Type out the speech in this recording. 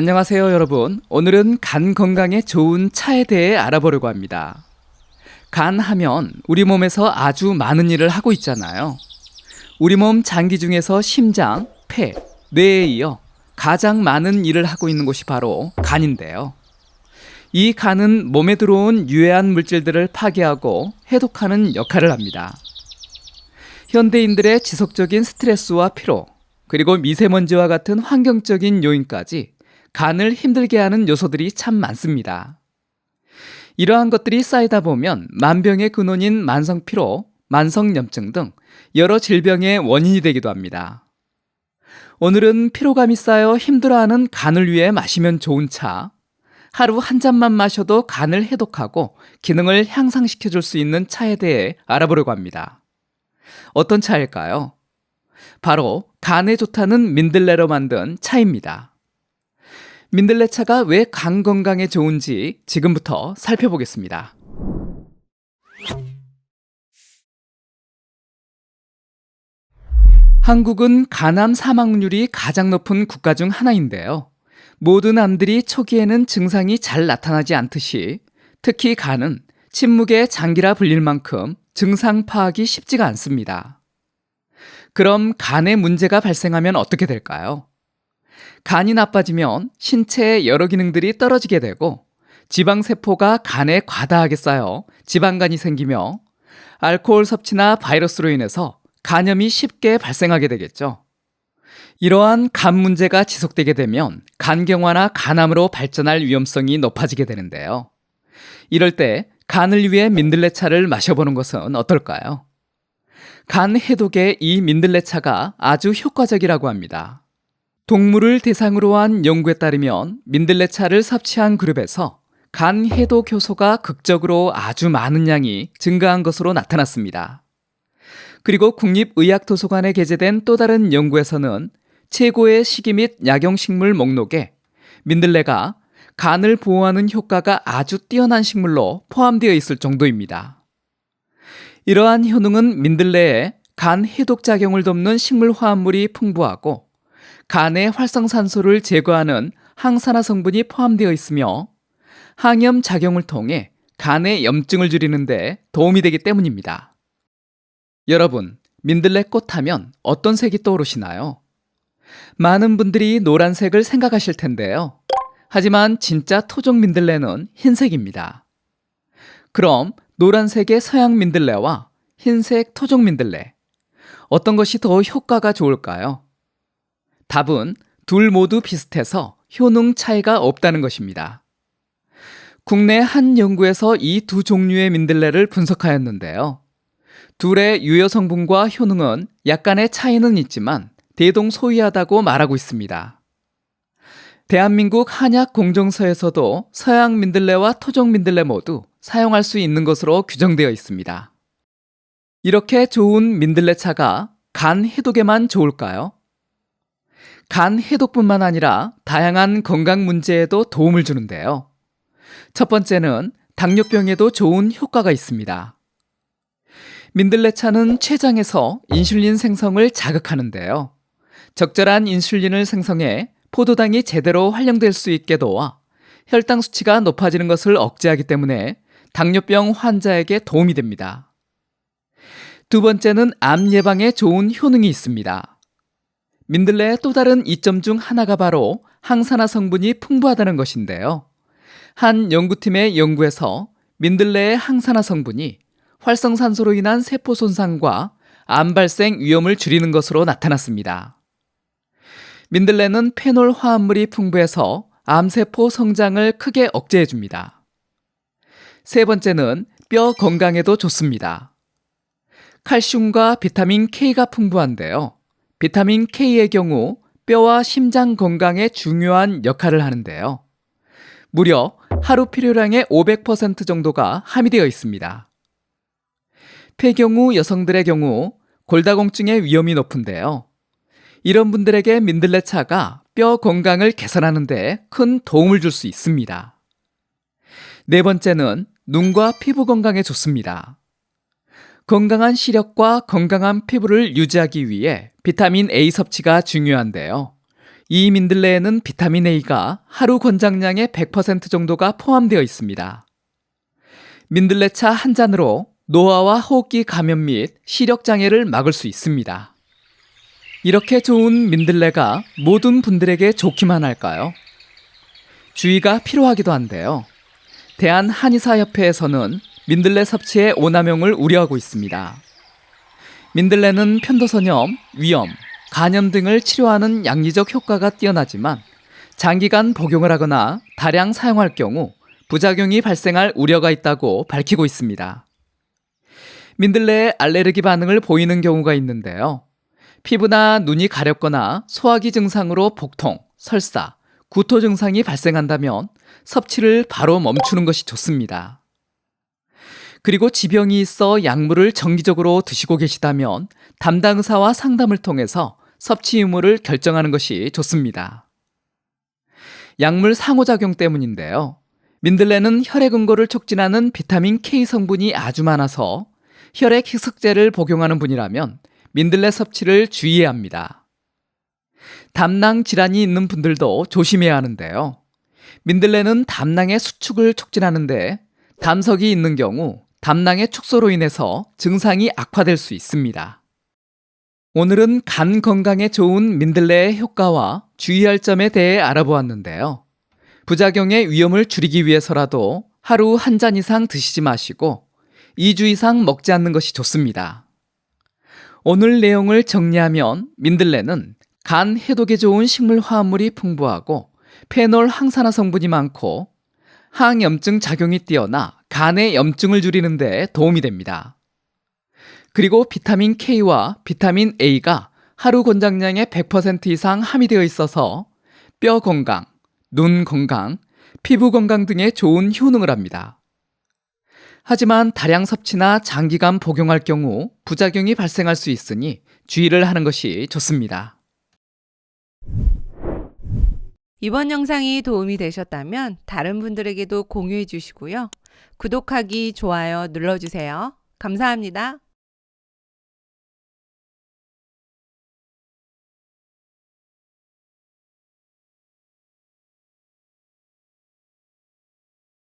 안녕하세요, 여러분. 오늘은 간 건강에 좋은 차에 대해 알아보려고 합니다. 간 하면 우리 몸에서 아주 많은 일을 하고 있잖아요. 우리 몸 장기 중에서 심장, 폐, 뇌에 이어 가장 많은 일을 하고 있는 곳이 바로 간인데요. 이 간은 몸에 들어온 유해한 물질들을 파괴하고 해독하는 역할을 합니다. 현대인들의 지속적인 스트레스와 피로, 그리고 미세먼지와 같은 환경적인 요인까지 간을 힘들게 하는 요소들이 참 많습니다. 이러한 것들이 쌓이다 보면 만병의 근원인 만성피로, 만성염증 등 여러 질병의 원인이 되기도 합니다. 오늘은 피로감이 쌓여 힘들어하는 간을 위해 마시면 좋은 차, 하루 한 잔만 마셔도 간을 해독하고 기능을 향상시켜 줄 수 있는 차에 대해 알아보려고 합니다. 어떤 차일까요? 바로 간에 좋다는 민들레로 만든 차입니다. 민들레차가 왜 간 건강에 좋은지 지금부터 살펴보겠습니다. 한국은 간암 사망률이 가장 높은 국가 중 하나인데요. 모든 암들이 초기에는 증상이 잘 나타나지 않듯이 특히 간은 침묵의 장기라 불릴 만큼 증상 파악이 쉽지가 않습니다. 그럼 간에 문제가 발생하면 어떻게 될까요? 간이 나빠지면 신체의 여러 기능들이 떨어지게 되고 지방세포가 간에 과다하게 쌓여 지방간이 생기며 알코올 섭취나 바이러스로 인해서 간염이 쉽게 발생하게 되겠죠. 이러한 간 문제가 지속되게 되면 간경화나 간암으로 발전할 위험성이 높아지게 되는데요. 이럴 때 간을 위해 민들레차를 마셔보는 것은 어떨까요? 간 해독에 이 민들레차가 아주 효과적이라고 합니다. 동물을 대상으로 한 연구에 따르면 민들레차를 섭취한 그룹에서 간 해독 효소가 극적으로 아주 많은 양이 증가한 것으로 나타났습니다. 그리고 국립의학도서관에 게재된 또 다른 연구에서는 최고의 식이 및 약용식물 목록에 민들레가 간을 보호하는 효과가 아주 뛰어난 식물로 포함되어 있을 정도입니다. 이러한 효능은 민들레에 간 해독 작용을 돕는 식물 화합물이 풍부하고 간의 활성산소를 제거하는 항산화 성분이 포함되어 있으며 항염 작용을 통해 간의 염증을 줄이는 데 도움이 되기 때문입니다. 여러분, 민들레 꽃 하면 어떤 색이 떠오르시나요? 많은 분들이 노란색을 생각하실 텐데요. 하지만 진짜 토종 민들레는 흰색입니다. 그럼 노란색의 서양 민들레와 흰색 토종 민들레, 어떤 것이 더 효과가 좋을까요? 답은 둘 모두 비슷해서 효능 차이가 없다는 것입니다. 국내 한 연구에서 이 두 종류의 민들레를 분석하였는데요. 둘의 유효 성분과 효능은 약간의 차이는 있지만 대동소이하다고 말하고 있습니다. 대한민국 한약공정서에서도 서양 민들레와 토종 민들레 모두 사용할 수 있는 것으로 규정되어 있습니다. 이렇게 좋은 민들레차가 간 해독에만 좋을까요? 간 해독뿐만 아니라 다양한 건강 문제에도 도움을 주는데요. 첫 번째는 당뇨병에도 좋은 효과가 있습니다. 민들레차는 췌장에서 인슐린 생성을 자극하는데요. 적절한 인슐린을 생성해 포도당이 제대로 활용될 수 있게 도와 혈당 수치가 높아지는 것을 억제하기 때문에 당뇨병 환자에게 도움이 됩니다. 두 번째는 암 예방에 좋은 효능이 있습니다. 민들레의 또 다른 이점 중 하나가 바로 항산화 성분이 풍부하다는 것인데요. 한 연구팀의 연구에서 민들레의 항산화 성분이 활성산소로 인한 세포 손상과 암 발생 위험을 줄이는 것으로 나타났습니다. 민들레는 페놀 화합물이 풍부해서 암세포 성장을 크게 억제해줍니다. 세 번째는 뼈 건강에도 좋습니다. 칼슘과 비타민 K가 풍부한데요. 비타민 K의 경우 뼈와 심장 건강에 중요한 역할을 하는데요. 무려 하루 필요량의 500% 정도가 함유되어 있습니다. 폐경후 여성들의 경우 골다공증의 위험이 높은데요. 이런 분들에게 민들레차가 뼈 건강을 개선하는 데 큰 도움을 줄 수 있습니다. 네 번째는 눈과 피부 건강에 좋습니다. 건강한 시력과 건강한 피부를 유지하기 위해 비타민 A 섭취가 중요한데요. 이 민들레에는 비타민 A가 하루 권장량의 100% 정도가 포함되어 있습니다. 민들레차 한 잔으로 노화와 호흡기 감염 및 시력장애를 막을 수 있습니다. 이렇게 좋은 민들레가 모든 분들에게 좋기만 할까요? 주의가 필요하기도 한데요. 대한한의사협회에서는 민들레 섭취의 오남용을 우려하고 있습니다. 민들레는 편도선염, 위염, 간염 등을 치료하는 양리적 효과가 뛰어나지만 장기간 복용을 하거나 다량 사용할 경우 부작용이 발생할 우려가 있다고 밝히고 있습니다. 민들레에 알레르기 반응을 보이는 경우가 있는데요. 피부나 눈이 가렵거나 소화기 증상으로 복통, 설사, 구토 증상이 발생한다면 섭취를 바로 멈추는 것이 좋습니다. 그리고 지병이 있어 약물을 정기적으로 드시고 계시다면 담당 의사와 상담을 통해서 섭취 유무를 결정하는 것이 좋습니다. 약물 상호작용 때문인데요. 민들레는 혈액 응고를 촉진하는 비타민 K 성분이 아주 많아서 혈액 희석제를 복용하는 분이라면 민들레 섭취를 주의해야 합니다. 담낭 질환이 있는 분들도 조심해야 하는데요. 민들레는 담낭의 수축을 촉진하는데 담석이 있는 경우 담낭의 축소로 인해서 증상이 악화될 수 있습니다. 오늘은 간 건강에 좋은 민들레의 효과와 주의할 점에 대해 알아보았는데요. 부작용의 위험을 줄이기 위해서라도 하루 한 잔 이상 드시지 마시고 2주 이상 먹지 않는 것이 좋습니다. 오늘 내용을 정리하면 민들레는 간 해독에 좋은 식물 화합물이 풍부하고 페놀 항산화 성분이 많고 항염증 작용이 뛰어나 간의 염증을 줄이는 데 도움이 됩니다. 그리고 비타민 K와 비타민 A가 하루 권장량의 100% 이상 함유되어 있어서 뼈 건강, 눈 건강, 피부 건강 등에 좋은 효능을 합니다. 하지만 다량 섭취나 장기간 복용할 경우 부작용이 발생할 수 있으니 주의를 하는 것이 좋습니다. 이번 영상이 도움이 되셨다면 다른 분들에게도 공유해 주시고요. 구독하기, 좋아요 눌러주세요. 감사합니다.